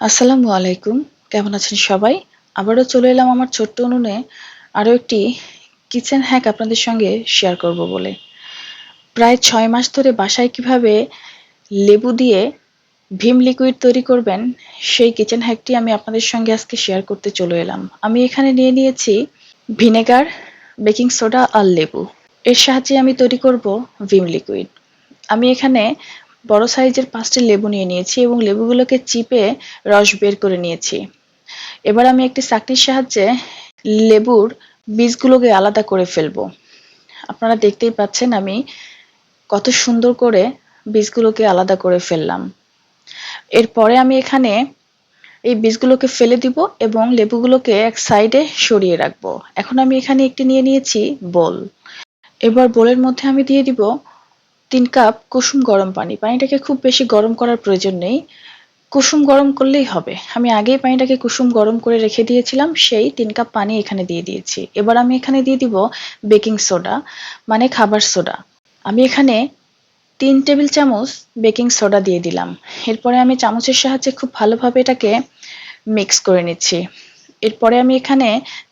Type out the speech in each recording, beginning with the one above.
আসসালামু আলাইকুম। কেমন আছেন সবাই? আবারও চলে এলাম আমার ছোট্ট উনুনে আরও একটি কিচেন হ্যাক আপনাদের সঙ্গে শেয়ার করব বলে। প্রায় ৬ মাস ধরে বাসায় কিভাবে লেবু দিয়ে ভিম লিকুইড তৈরি করবেন, সেই কিচেন হ্যাকটি আমি আপনাদের সঙ্গে আজকে শেয়ার করতে চলে এলাম। আমি এখানে নিয়ে নিয়েছি ভিনেগার, বেকিং সোডা আর লেবু। এর সাহায্যে আমি তৈরি করব ভিম লিকুইড। আমি এখানে বড় সাইজের ৫টি লেবু নিয়ে নিয়েছি এবং লেবুগুলোকে চিপে রস বের করে নিয়েছি। এবার আমি একটি ছাঁকনির সাহায্যে লেবুর বীজগুলোকে আলাদা করে ফেলবো। আপনারা দেখতেই পাচ্ছেন আমি কত সুন্দর করে বীজগুলোকে আলাদা করে ফেললাম। এরপরে আমি এখানে এই বীজগুলোকে ফেলে দিব এবং লেবুগুলোকে এক সাইডে সরিয়ে রাখবো। এখন আমি এখানে একটি নিয়ে নিয়েছি বোল। এবার বোলের মধ্যে আমি দিয়ে দিব ৩ কাপ কুসুম গরম পানি। পানিটাকে খুব বেশি গরম করার প্রয়োজন নেই। কুসুম গরম করলেই হবে। আমি আগেই পানিটাকে কুসুম গরম করে রেখে দিয়েছিলাম, সেই ৩ কাপ পানি এখানে দিয়ে দিয়েছি। এবার আমি এখানে দিয়ে দিব বেকিং সোডা, মানে খাবার সোডা। আমি এখানে ৩ টেবিল চামচ বেকিং সোডা দিয়ে দিলাম। এরপরে আমি চামচের সাহায্যে খুব ভালোভাবে এটাকে মিক্স করে নিচ্ছি। এরপরে আমি এখানে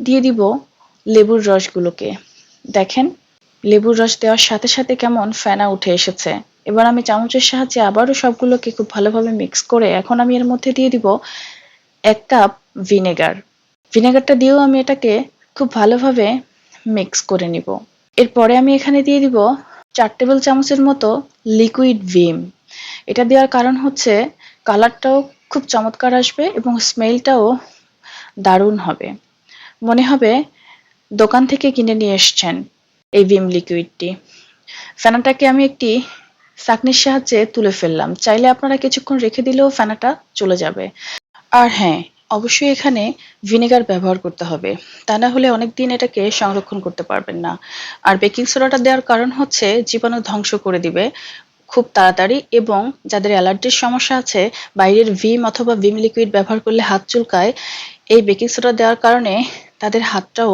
দিয়ে দিব লেবুর রসগুলোকে। দেখেন, লেবুর রস দেওয়ার সাথে সাথে কেমন ফেনা উঠে এসেছে। এবার আমি চামচের সাহায্যে আবারও সবগুলোকে খুব ভালোভাবে মিক্স করে এখন আমি এর মধ্যে দিয়ে দিব ১ কাপ ভিনেগার। ভিনেগারটা দিয়েও আমি এটাকে খুব ভালোভাবে মিক্স করে নিব। এরপরে আমি এখানে দিয়ে দিব ৪ টেবিল চামচের মতো লিকুইড ভিম। এটা দেওয়ার কারণ হচ্ছে কালারটাও খুব চমৎকার আসবে এবং স্মেলটাও দারুণ হবে। মনে হবে দোকান থেকে কিনে নিয়ে এসছেন এই ভিম লিকুইডটি। ফেনাটাকে আমি একটি ছাঁকনির সাহায্যে তুলে ফেললাম। চাইলে আপনারা কিছুক্ষণ রেখে দিলেও ফেনাটা চলে যাবে। আর হ্যাঁ, অবশ্যই এখানে ভিনেগার ব্যবহার করতে হবে। তা না হলে অনেকদিন এটাকে সংরক্ষণ করতে পারবেন না। আর বেকিং সোডাটা দেওয়ার কারণ হচ্ছে জীবাণু ধ্বংস করে দিবে খুব তাড়াতাড়ি, এবং যাদের অ্যালার্জির সমস্যা আছে, বাইরের ভিম অথবা ভিম লিকুইড ব্যবহার করলে হাত চুলকায়, এই বেকিং সোডা দেওয়ার কারণে তাদের হাতটাও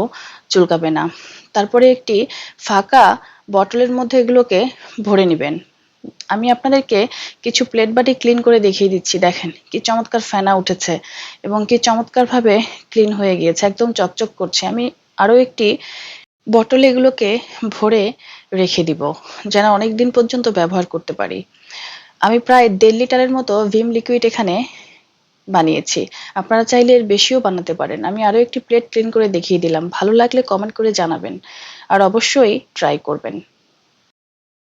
চুলকাবে না। তারপরে একটি ফাঁকা বটলের মধ্যে এগুলোকে ভরে নিবেন। আমি আপনাদেরকে কিছু প্লেট বাটি ক্লিন করে দেখিয়ে দিচ্ছি। দেখেন কি চমৎকার ফেনা উঠেছে এবং কি চমৎকারভাবে ক্লিন হয়ে গিয়েছে, একদম চকচক করছে। আমি আরও একটি বটলে এগুলোকে ভরে রেখে দিব, যেন অনেক দিন পর্যন্ত ব্যবহার করতে পারি। আমি প্রায় ১.৫ লিটারের মতো ভিম লিকুইড এখানে বানিয়েছি। আপনারা চাইলে এর বেশিও বানাতে পারেন। আমি আরও একটি প্লেট ক্লিন করে দেখিয়ে দিলাম। ভালো লাগলে কমেন্ট করে জানাবেন আর অবশ্যই ট্রাই করবেন।